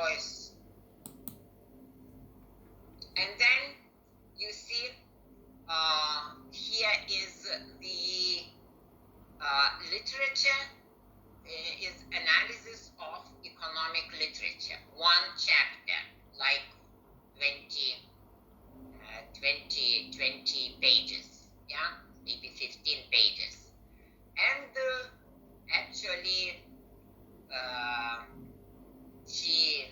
choice. And then you see here is the literature, is analysis of economic literature. One chapter, like 20 pages, yeah, maybe 15 pages. And actually, she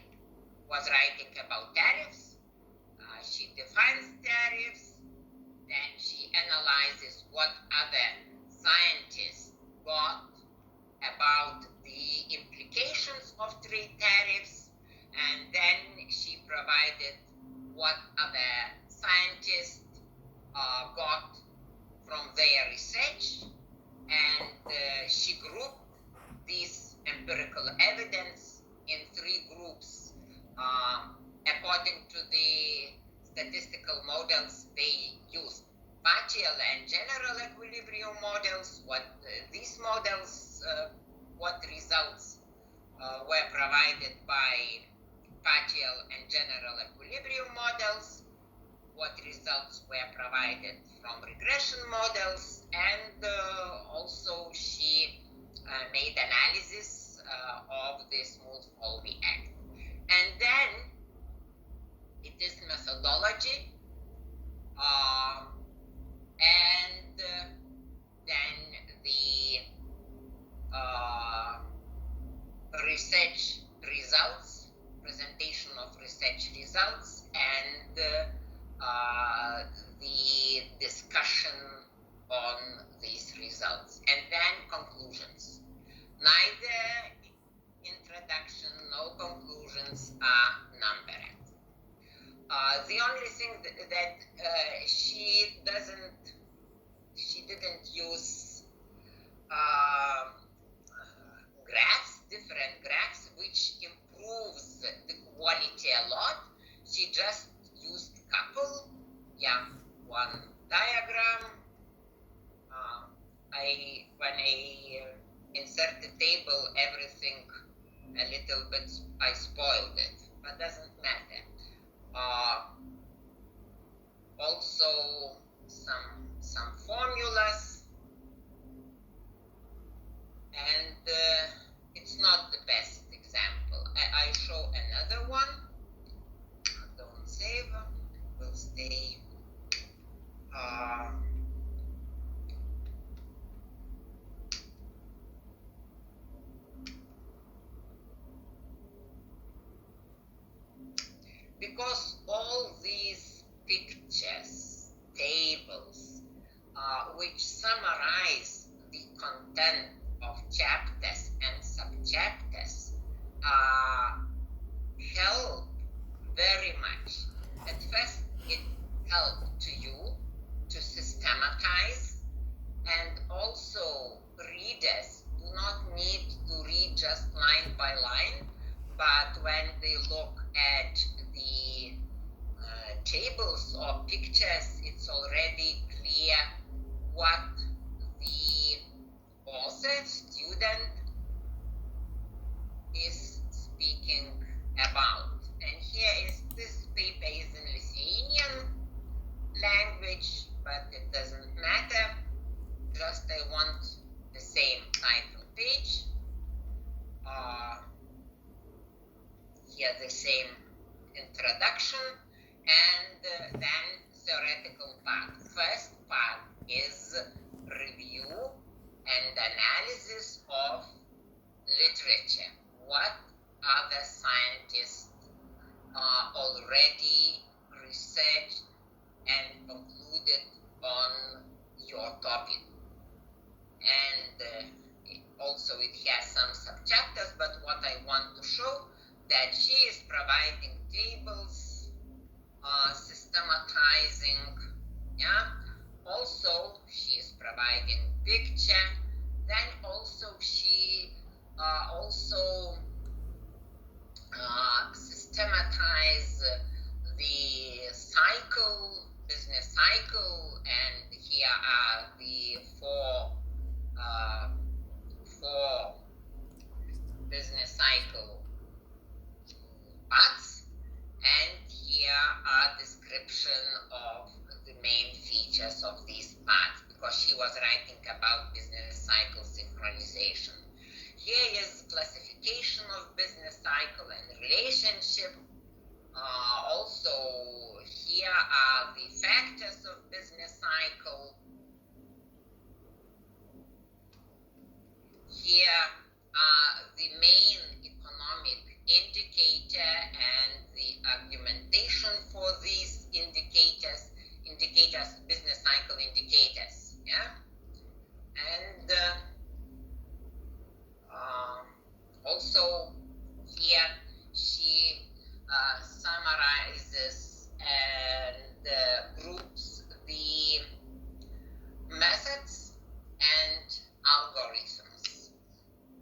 was writing about tariffs. She defines tariffs, then she analyzes what other scientists got about the implications of trade tariffs, and then she provided what other scientists got from their research, and she grouped this empirical evidence in 3 groups according to the statistical models they used. Partial and general equilibrium models, these models, what results were provided by partial and general equilibrium models, what results were provided from regression models, and also she made analysis of the Smooth-Folvey Act. And then it is methodology, and then the research results, presentation of research results, and the discussion on these results, and then conclusions. Neither introduction, no conclusions are numbered. The only thing that she didn't use graphs, different graphs, which improves the quality a lot. She just used couple, one diagram. When I insert the table, everything a little bit, I spoiled it, but doesn't matter. Also some formulas, and it's not the best example. I show another one. Don't save. Will stay. Because all these pictures, tables, which summarize the content of chapters and subchapters, help very much. At first, it helped to you to systematize, and also readers do not need to read just line by line, but when they look at the tables or pictures, it's already clear what the author, student, is speaking about. And here is, this paper is in Lithuanian language, but it doesn't matter. Just I want the same title page. Here the same introduction, and then theoretical part. First part is review and analysis of literature. What other scientists already researched and concluded on your topic. And also it has some subchapters, but what I want to show that she is providing tables, systematizing, also she is providing picture, then also she also systematize the cycle, business cycle, and here are the four business cycle a description of the main features of these paths, because she was writing about business cycle synchronization. Here is classification of business cycle and relationship. Also, here are the factors of business cycle. Here are the main economic indicator and the argumentation for these indicators, business cycle indicators, yeah? And also here she summarizes and groups the methods and algorithms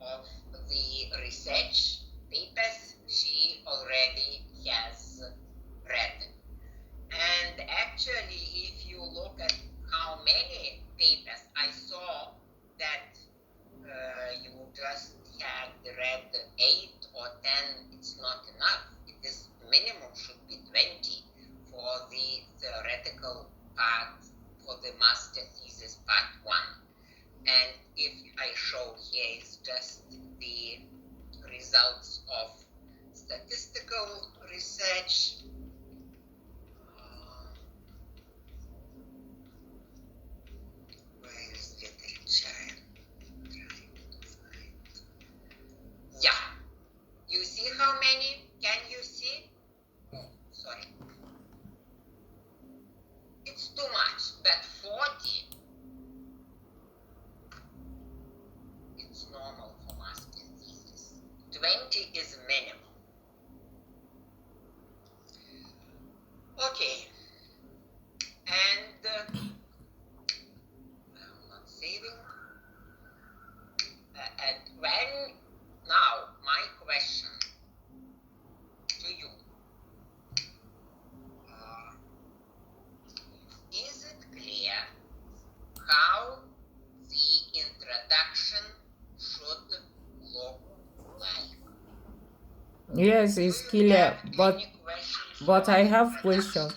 of the research papers she already has read. And actually, if you look at how many papers I saw that you just had read 8 or 10, it's not enough. It is minimum should be 20 for the theoretical part, for the master thesis part 1. And if I show here is just the results of statistical research. Where is literature? Yeah. You see how many? Can you see? Oh, sorry. It's too much, but 40. It's normal for master thesis. 20 is minimum. Okay. And I'm not saving. And when now my question to you, is it clear how the introduction should look like? Yes, it's clear, but I have questions.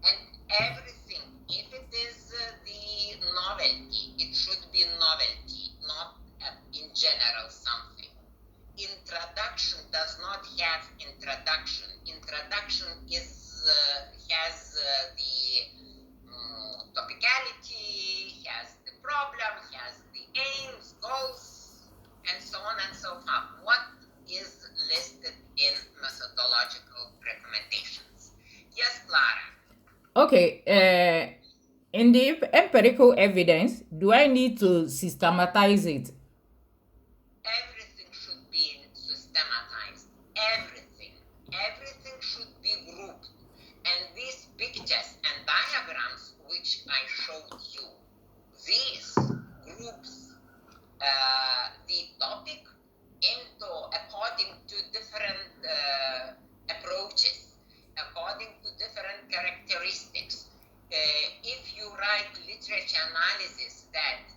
And everything, if it is the novelty, it should be novelty, not in general something. Introduction does not have introduction. Introduction is has the topicality, has the problem, has the aims, goals, and so on and so forth. What is listed in methodological recommendations? Yes, Clara. Okay, in the empirical evidence, do I need to systematize it? Everything should be systematized. Everything should be grouped. And these pictures and diagrams which I showed you, these groups the topic into according to different approaches, according to different characteristics. If you write literature analysis that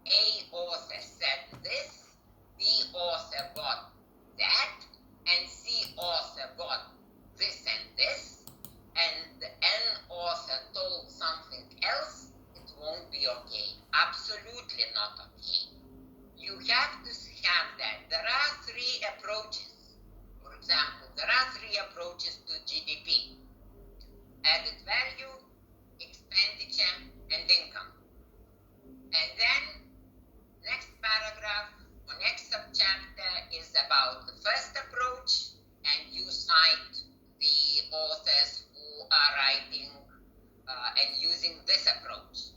A author said this, B author got that, and C author got this and this, and N author told something else, it won't be okay. Absolutely not okay. You have to have that. There are 3 approaches. For example, there are 3 approaches to GDP. Added value, expenditure, and income. And then next paragraph or next subchapter is about the first approach, and you cite the authors who are writing and using this approach.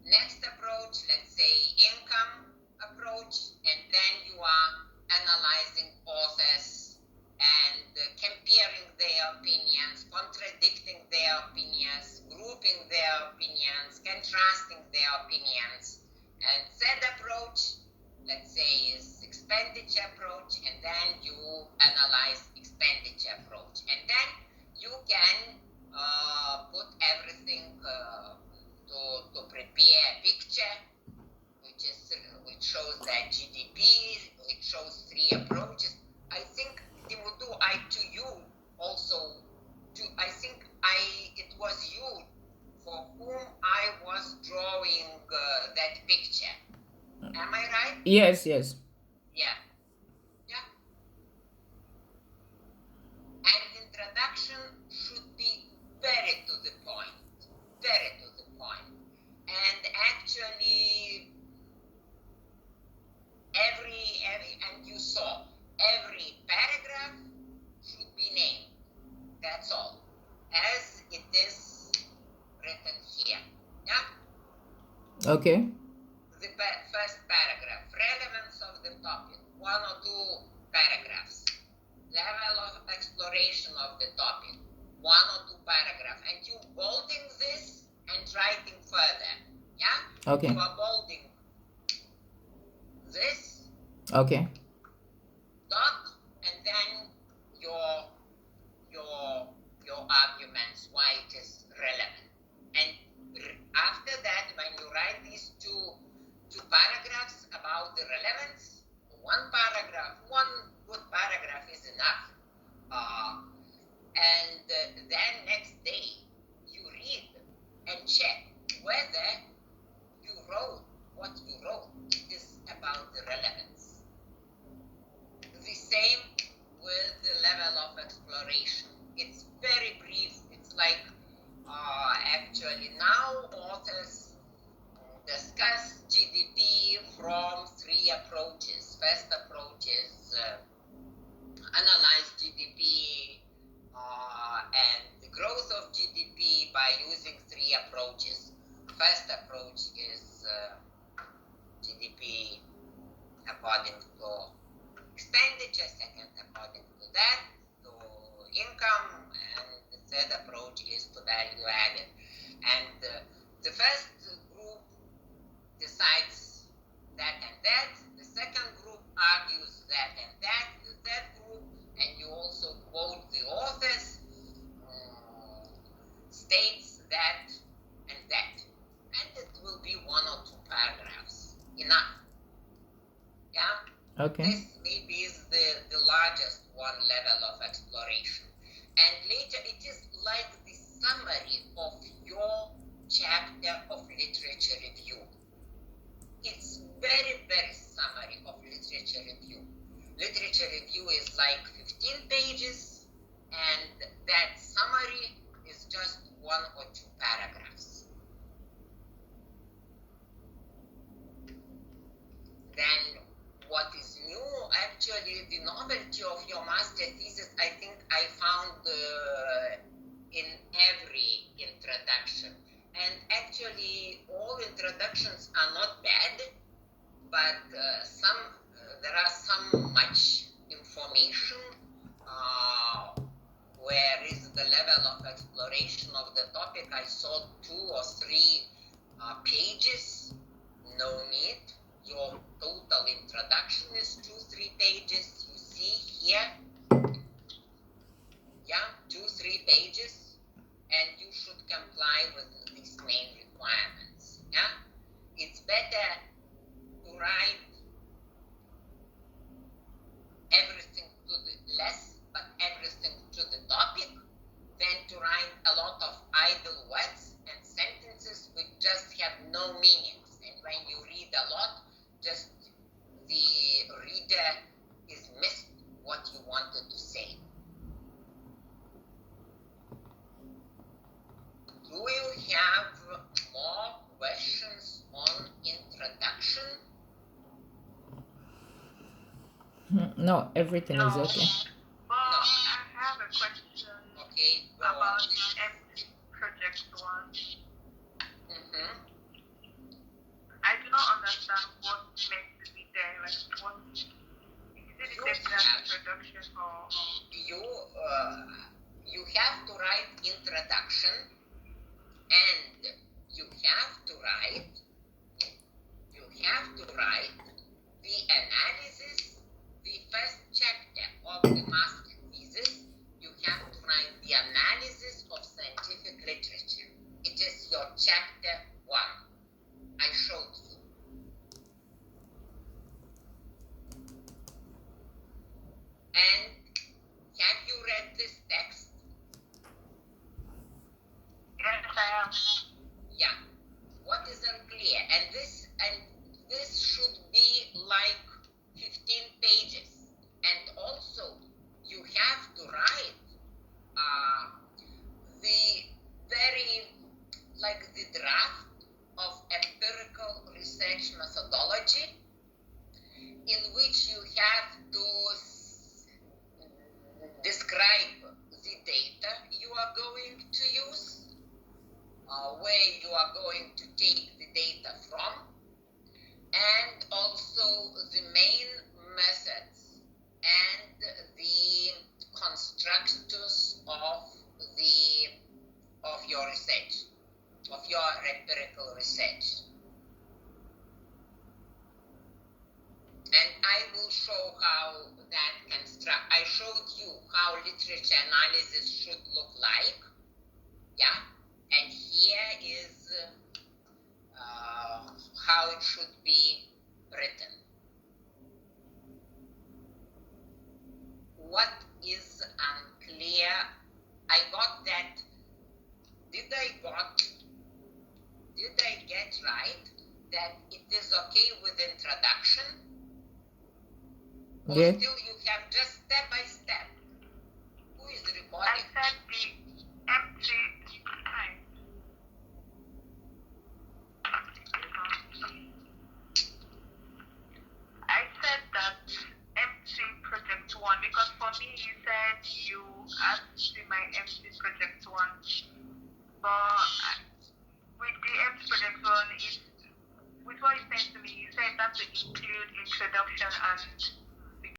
Next approach, let's say income approach, and then you are analyzing authors and comparing their opinions, contradicting their opinions, grouping their opinions, contrasting their opinions. And third approach, let's say, is expenditure approach, and then you analyze expenditure approach. And then you can put everything to prepare a picture which shows that GDP, which shows 3 approaches. I think, Timothy, to you also I think it was you for whom I was drawing that picture. Am I right? Yes. Yeah. And introduction should be very to the point. And actually, and you saw, every paragraph should be named. That's all. As it is written here. Yeah? Okay. The first paragraph, relevance of the topic, 1 or 2 paragraphs. Level of exploration of the topic, 1 or 2 paragraphs. And you bolding this and writing further. Yeah? Okay. You are bolding this. Okay. Dot, and then your arguments, why it is relevant. And after that, when you write these two paragraphs about the relevance, one good paragraph is enough. And then next day, you read and check whether you wrote what you wrote is about the relevance. The same with the level of exploration. It's very brief. It's like actually now authors discuss GDP from 3 approaches. First approach is analyze GDP and the growth of GDP by using 3 approaches. First approach is GDP according to expenditure, second according to that, to income, and the third approach is to value added. And the first group decides that and that, the second group argues that and that, the third group, and you also quote the authors, states that and that. And it will be 1 or 2 paragraphs. Enough. Yeah? Okay. This maybe is the largest one level of exploration. And later it is like the summary of your chapter of literature review. It's very, very summary of literature review. Literature review is like 15 pages, and that summary is just 1 or 2 paragraphs. Then what is new, actually, the novelty of your master thesis, I think I found in every introduction. And actually, all introductions are not bad, but there are some much information. Where is the level of exploration of the topic? I saw 2 or 3 pages. No need. Your total introduction is 2-3 pages. You see here. Yeah, 2-3 pages. And you should comply with these main requirements. Yeah, it's better to write everything to the less, but everything to the topic, than to write a lot of idle words and sentences which just have no meanings. And when you read a lot, just the reader is missed what you wanted to say. Do you have more questions on introduction? No, everything is okay. Well, I have a question Okay, go about on. the empty project one. I do not understand what's meant to be there. Like, what is it a definite introduction or? You have to write introduction, and you have to write the analysis, the first chapter of the master thesis. You have to write the analysis of scientific literature. It is your chapter 1. I showed you. And have you read this text? structures of your research, of your empirical research. And I will show how that I showed you how literature analysis should look like. Yeah. And here is how it should be written. What is unclear? I got that. Did I get right that it is okay with introduction? Or Yes. still you have just step by step? Who is I recording? said the empty. I said that MC Project 1 because for me you said you asked me my MC Project 1, but with the MC Project 1, with what you said to me, you said that to include introduction and